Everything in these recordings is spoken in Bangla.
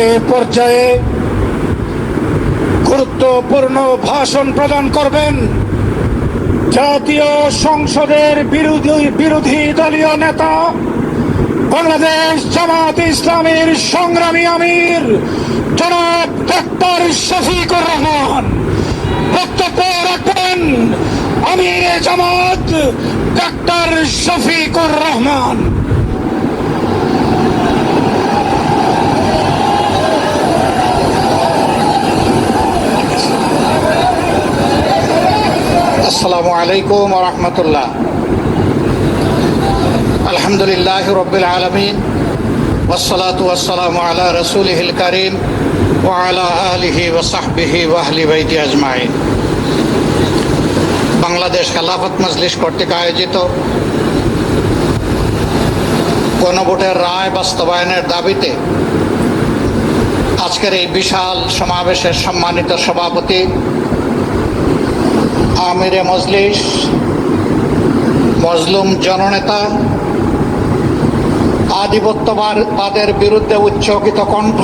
এ পর্যায়ে গুরুত্বপূর্ণ ভাষণ প্রদান করবেন জাতীয় সংসদের বিরোধী দলীয় নেতা, বাংলাদেশ জামাত ইসলামীর সংগ্রামী আমির জনাব ডক্টর শফিকুর রহমান। বক্তব্য রাখবেন আমির জামাত ডক্টর শফিকুর রহমান। আসসালামু আলাইকুম ওয়া রাহমাতুল্লাহ। আলহামদুলিল্লাহি রাব্বিল আলামিন ওয়াসসালাতু ওয়াসসালামু আলা রাসূলিহিল কারীম ওয়া আলা আলিহি ওয়া সাহবিহি ওয়া আহলি বাইতি আজমাইন। বাংলাদেশ খেলাফত মজলিস কর্তৃক আয়োজিত গণভোটের রায় বাস্তবায়নের দাবিতে আজকের এই বিশাল সমাবেশের সম্মানিত সভাপতি আমিরে মজলিস, মজলুম জননেতা, আধিপত্যবাদের বিরুদ্ধে উচ্চকিত কণ্ঠ,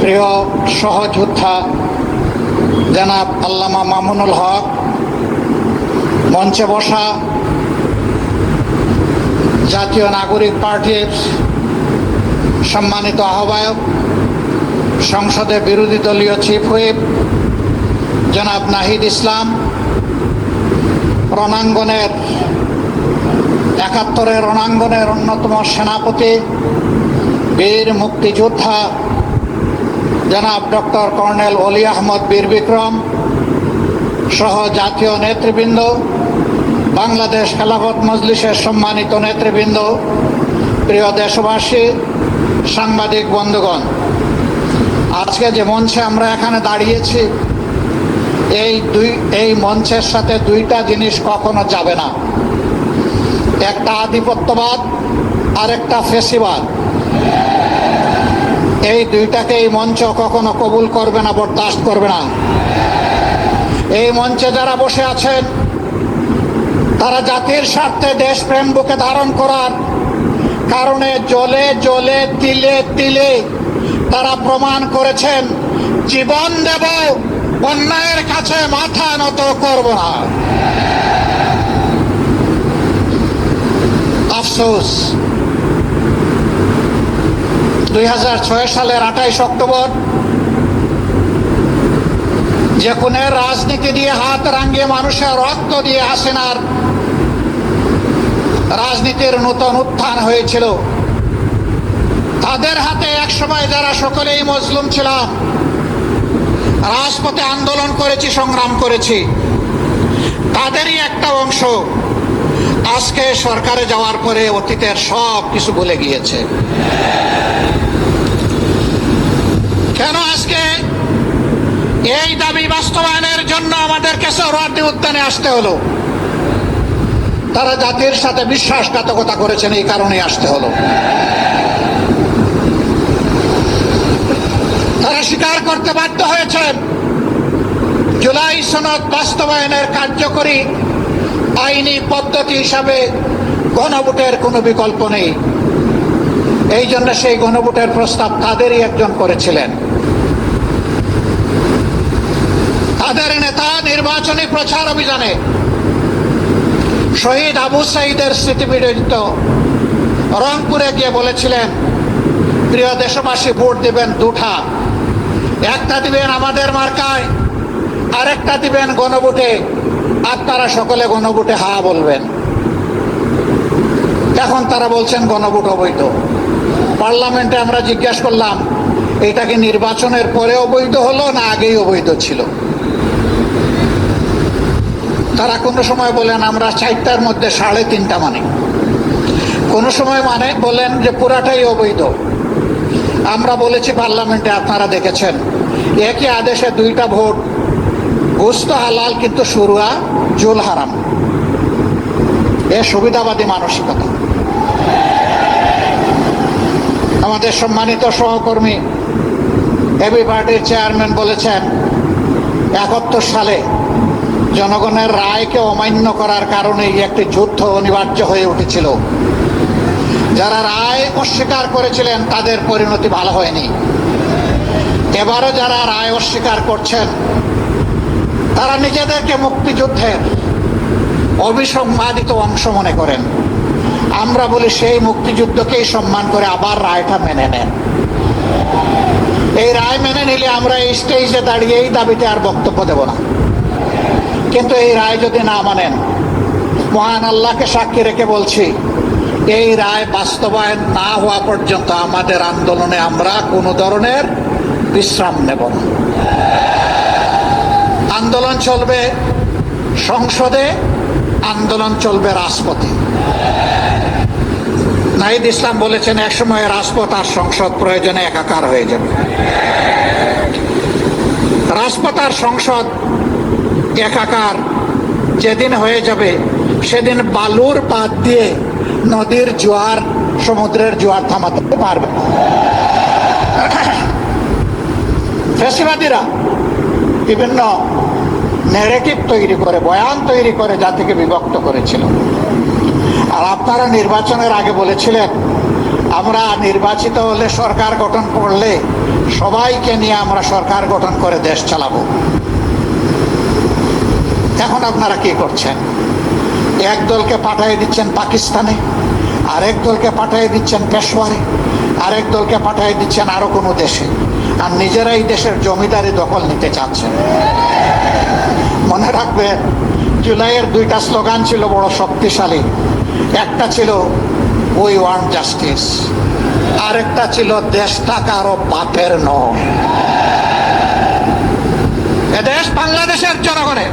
প্রিয় সহযোদ্ধা জনাব আল্লামা মামুনুল হক, মঞ্চে বসা জাতীয় নাগরিক পার্টির সম্মানিত আহ্বায়ক, সংসদে বিরোধী দলীয় চিফ হুইপ জনাব নাহিদ ইসলাম, রণাঙ্গনের ৭১-এর রণাঙ্গনের অন্যতম সেনাপতি, বীর মুক্তিযোদ্ধা জনাব ডক্টর কর্নেল অলি আহমদ বীর বিক্রম সহ জাতীয় নেতৃবৃন্দ, বাংলাদেশ খেলাফত মজলিসের সম্মানিত নেতৃবৃন্দ, প্রিয় দেশবাসী, সাংবাদিক বন্ধুগণ, আজকে যে মঞ্চে আমরা এখানে দাঁড়িয়েছি, এই মঞ্চের সাথে দুইটা জিনিস কখনো যাবে না। একটা আধিপত্যবাদ আর একটা ফেসিবাদ। এই দুইটাকে এই মঞ্চ কখনো কবুল করবে না, বরদাস্ত করবে না। এই মঞ্চে যারা বসে আছেন তারা জাতির স্বার্থে দেশপ্রেম বুকে ধারণ করার কারণে জ্বলে জ্বলে তিলে তিলে তারা প্রমাণ করেছেন জীবন দেব, অন্যায়ের কাছে মাথা নত করব না। আফসোস, ২০০৬ সালের ২৮ অক্টোবর যে খুনের রাজনীতি দিয়ে হাত রাঙিয়ে মানুষের রক্ত দিয়ে হাসিনার রাজনীতির নতুন উত্থান হয়েছিল, তাদের হাতে একসময় যারা সকলেই মজলুম ছিলাম, রাজপথে আন্দোলন করেছি, সংগ্রাম করেছি, তাদেরই একটা অংশ আজকে সরকারে যাওয়ার পরে অতীতের সব কিছু ভুলে গিয়েছে। কেন আজকে এই দাবি বাস্তবায়নের জন্য আমাদেরকে সোহরাওয়ার্দী উদ্যানে আসতে হলো? তারা জাতির সাথে বিশ্বাসঘাতকতা করেছেন, এই কারণেই আসতে হলো। তারা স্বীকার করতে বাধ্য হয়েছেন জুলাই সনদ বাস্তবায়নের কার্যকরী আইনি পদ্ধতি হিসাবে গণভোটের কোনো বিকল্প নেই। এই জন্য সেই গণভোটের প্রস্তাব তাদেরই একজন করেছিলেন। তাদের নেতা নির্বাচনী প্রচার অভিযানে শহীদ আবু সাঈদের স্মৃতিবিজড়িত রংপুরে গিয়ে বলেছিলেন, প্রিয় দেশবাসী, ভোট দিবেন দুটা, একটা দিবেন আমাদের মার্কায়, আরেকটা দিবেন গণভোটে। আপনারা সকলে গণভোটে হা বলবেন। এখন তারা বলছেন গণভোট অবৈধ। পার্লামেন্টে আমরা জিজ্ঞাসা করলাম, এটা কি নির্বাচনের পরে অবৈধ হলো না আগেই অবৈধ ছিল? তারা কোনো সময় বলেন আমরা ৪টার মধ্যে ৩.৫টা মানি, কোনো সময় বলেন যে পুরাটাই অবৈধ। আমরা বলেছি পার্লামেন্টে, আপনারা দেখেছেন একই আদেশে দুইটা ভোট, গোস্ত হালাল কিন্তু শুরুয়া জুল হারাম। এ সুবিধাবাদী মানসিকতা। আমাদের সম্মানিত সহকর্মী এবি পার্টির চেয়ারম্যান বলেছেন ৭১ সালে জনগণের রায়কে অমান্য করার কারণে একটি যুদ্ধ অনিবার্য হয়ে উঠেছিল। যারা রায় অস্বীকার করেছিলেন তাদের পরিণতি ভালো হয়নি। এবারও যারা রায় অস্বীকার করছেন তারা নিজেদেরকে মুক্তিযুদ্ধের অবিসংবাদিত অংশ মনে করেন। আমরা বলি সেই মুক্তিযুদ্ধকেই সম্মান করে আবার রায়টা মেনে নেন। এই রায় মেনে নিলে আমরা এই স্টেজে দাঁড়িয়ে এই দাবিতে আর বক্তব্য দেব না। কিন্তু এই রায় যদি না মানেন, মহান আল্লাহকে সাক্ষী রেখে বলছি, এই রায় বাস্তবায়ন না হওয়া পর্যন্ত আমাদের আন্দোলনে আমরা কোনো ধরনের বিশ্রাম নেব না। আন্দোলন চলবে সংসদে, আন্দোলন চলবে রাজপথে। নাহিদ ইসলাম বলেছেন একসময় রাজপথ আর সংসদ প্রয়োজনে একাকার হয়ে যাবে। রাজপথ আর সংসদ একাকার যেদিন হয়ে যাবে সেদিন বালুর বাদ দিয়ে নদীর জোয়ার, সমুদ্রের জোয়ার থামাতে পারবে না। ফ্যাসিবাদীরা বিভিন্ন ন্যারেটিভ তৈরি করে, বয়ান তৈরি করে জাতিকে বিভক্ত করেছিল। আর আপনারা নির্বাচনের আগে বলেছিলেন আমরা নির্বাচিত হলে, সরকার গঠন করলে সবাইকে নিয়ে আমরা সরকার গঠন করে দেশ চালাবো। এখন আপনারা কি করছেন? এক দলকে পাঠিয়ে দিচ্ছেন পাকিস্তানে, আরেক দলকে পাঠিয়ে দিচ্ছেন পেশোয়ারে, আরেক দলকে পাঠিয়ে দিচ্ছেন আরো কোনো দেশে, আর নিজেরাই দেশের জমিদারি দখল নিতে চাচ্ছেন। মনে রাখবেন, জুলাইয়ের দুইটা স্লোগান ছিল বড় শক্তিশালী। একটা ছিল উই ওয়ান্ট জাস্টিস, আরেকটা ছিল দেশটা কারো বাপের নয়, এ দেশ বাংলাদেশের জনগণের।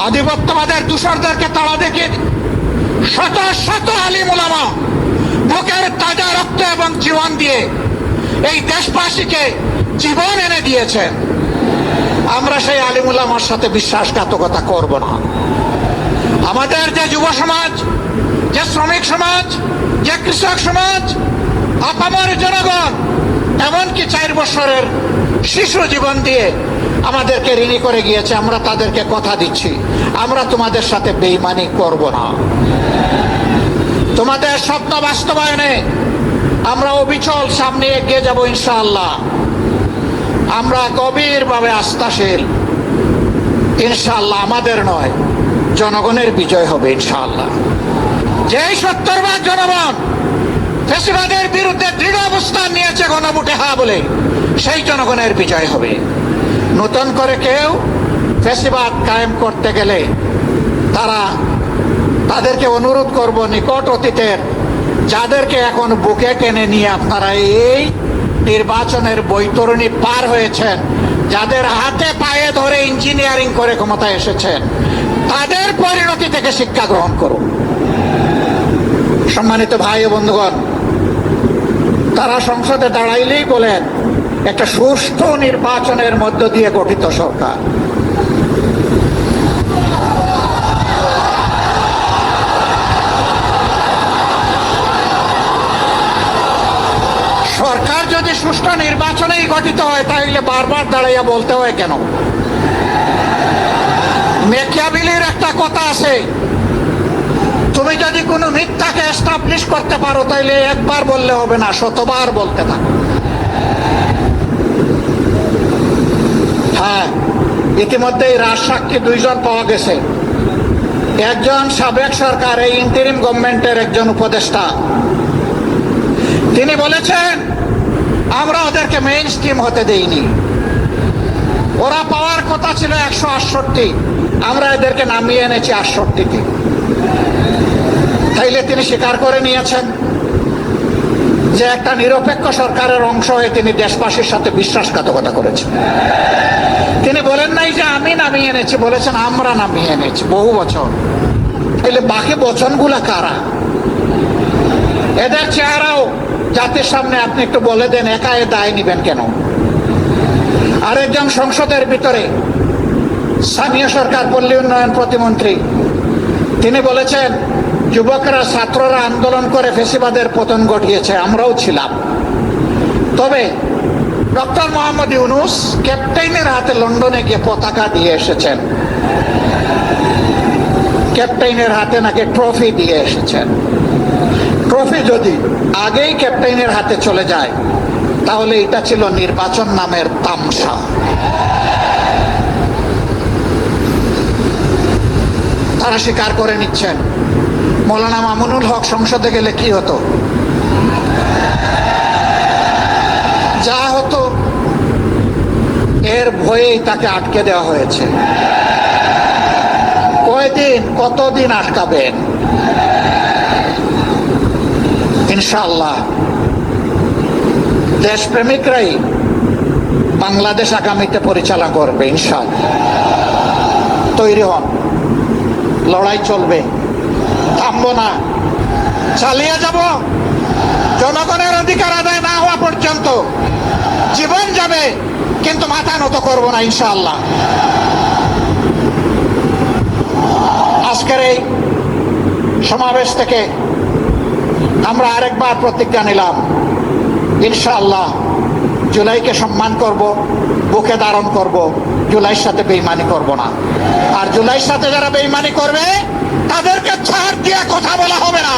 আধিপত্যবাদের দূষরদেরকে তাড়া দেখে শত শত আলিম উলামা বুকের তাজা রক্ত এবং জীবন দিয়ে এই দেশবাসীকে জীবন এনে দিয়েছেন। আমরা সেই আলিম উলামার সাথে বিশ্বাসঘাতকতা করব না। আমাদের যে যুব সমাজ, যে শ্রমিক সমাজ, যে কৃষক সমাজ, আপামর জনগণ, এমনকি 4 বছরের শিশু জীবন দিয়ে আমাদেরকে ঋণী করে গিয়েছে, আমরা তাদেরকে কথা দিচ্ছি আমরা তোমাদের সাথে বেঈমানি করব না। তোমাদের স্বপ্ন বাস্তবায়নে আমরা অবিচল সামনে এগিয়ে যাব ইনশাআল্লাহ। আমরা গভীরভাবে আস্থাশীল, ইনশাআল্লাহ আমাদের নয় জনগণের বিজয় হবে ইনশাআল্লাহ। যেই 70% জনগণ ফ্যাসিবাদের বিরুদ্ধে দৃঢ় অবস্থান নিয়েছে গণভোটে হ্যাঁ বলে, সেই জনগণের বিজয় হবে। নতুন করে কেউ ফ্যাসিবাদ কায়েম করতে গেলে তাদেরকে অনুরোধ করব, নিকট অতীতের যাদেরকে এখন বুকে টেনে নিয়ে আপনারা এই নির্বাচনের বৈতরণী পার হয়েছেন, যাদের হাতে পায়ে ধরে ইঞ্জিনিয়ারিং করে ক্ষমতায় এসেছেন, তাদের পরিণতি থেকে শিক্ষা গ্রহণ করুন। সম্মানিত ভাই ও বন্ধুগণ, তারা সংসদে দাঁড়াইলেই বলেন একটা সুষ্ঠু নির্বাচনের মধ্য দিয়ে গঠিত সরকার। সরকার যদি সুষ্ঠু নির্বাচনেই গঠিত হয় তাহলে বারবার দাঁড়াইয়া বলতে হয় কেন? মেকিয়াভেলির একটা কথা আছে, তুমি যদি কোনো মিথ্যাকে এস্টাবলিশ করতে পারো তাহলে একবার বললে হবে না, শতবার বলতে থাকো। হ্যাঁ, ইতিমধ্যেই রাজসাক্ষী 2 জন পাওয়া গেছে। একজন সাবেক সরকার, এই ইন্টারিম গভর্নমেন্টের একজন উপদেষ্টা, তিনি বলেছেন আমরা ওদেরকে মেইন স্ট্রিম হতে দেইনি, ওরা পাওয়ার কথা ছিল 168, আমরা এদেরকে নামিয়ে এনেছি 68-তে। তাইলে তিনি স্বীকার করে নিয়েছেন যে একটা নিরপেক্ষ সরকারের অংশ হয়ে তিনি দেশবাসীর সাথে বিশ্বাসঘাতকতা করেছেন। তিনি বলেন নাই যে আমি নামিয়ে এনেছি, বলেছেন আমরা নামিয়ে এনেছি বহু বছর। তাহলে বাকি বচনগুলা কারা? এদের চেহারাও জাতির সামনে আপনি একটু বলে দেন, একা এ দায় নিবেন কেন? আরেকজন সংসদের ভিতরে স্থানীয় সরকার পল্লী উন্নয়ন প্রতিমন্ত্রী, তিনি বলেছেন যুবকরা, ছাত্ররা আন্দোলন করে ফ্যাসিবাদের পতন ঘটিয়েছে, আমরাও ছিলাম। তবে ডক্টর মোহাম্মদ ইউনূস ক্যাপ্টেনের হাতে লন্ডনে গিয়ে পতাকা দিয়ে এসেছেন। ক্যাপ্টেনের হাতে নাকি ট্রফি দিয়ে এসেছেন। ট্রফি যদি আগেই ক্যাপ্টেনের হাতে চলে যায় তাহলে এটা ছিল নির্বাচন নামের তামসা। তারা স্বীকার করে নিচ্ছেন। মৌলানা মামুনুল হক সংসদে গেলে কি হতো? যা হতো এর ভয়েই তাকে আটকে দেওয়া হয়েছে। কয়দিন, কতদিন আটকাবেন? ইনশাআল্লাহ দেশপ্রেমিকরাই বাংলাদেশ আগামীতে পরিচালনা করবে ইনশাআল্লাহ। তৈরি হন, লড়াই চলবে, থামবো না, চালিয়ে যাব। জনগণের অধিকার আদায় না হওয়া পর্যন্ত জীবন যাবে, কিন্তু মাথা নত করবো না ইনশাআল্লাহ। আজকের এই সমাবেশ থেকে আমরা আরেকবার প্রতিজ্ঞা নিলাম, ইনশাআল্লাহ জুলাইকে সম্মান করব, বুকে ধারণ করব, জুলাইয়ের সাথে বেঈমানি করব না। আর জুলাইয়ের সাথে যারা বেঈমানি করবে তাদেরকে ছাড় দিয়ে কথা বলা হবে না।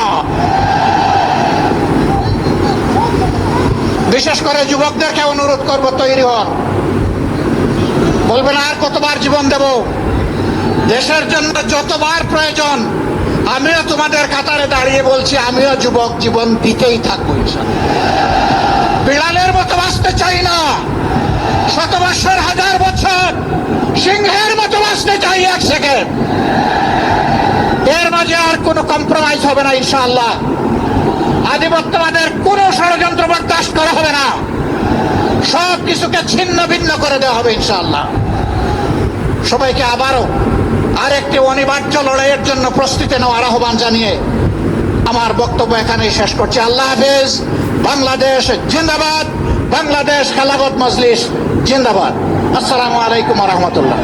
বিশেষ করে যুবকদেরকে অনুরোধ করব, তৈরি হন। বলবেন আর কতবার জীবন দেব? দেশের জন্য যতবার প্রয়োজন আমিও তোমাদের কাতারে দাঁড়িয়ে বলছি, আমিও যুবক, জীবন দিতেই থাকবো ইনশাআল্লাহ। বিড়ালের মতো বাঁচতে চাই না, 100 বছর, 1000 বছর, সিংহের মতো বাঁচতে চাই 1 সেকেন্ড। এর মাঝে আর কোনো কম্প্রোমাইজ হবে না ইনশাআল্লাহ। আধিপত্যবাদের কোনো ষড়যন্ত্র বরদাস্ত করা হবে না। সব কিছুকে ছিন্ন ভিন্ন করে দেওয়া হবে ইনশাআল্লাহ। সবাইকে আবারও আরেকটি অনিবার্য লড়াইয়ের জন্য প্রস্তুতি নেওয়ার আহ্বান জানিয়ে আমার বক্তব্য এখানেই শেষ করছি। আল্লাহ হাফেজ। বাংলাদেশ জিন্দাবাদ। বাংলাদেশ খেলাফত মজলিস জিন্দাবাদ। আসসালামু আলাইকুম ওয়া রাহমাতুল্লাহ।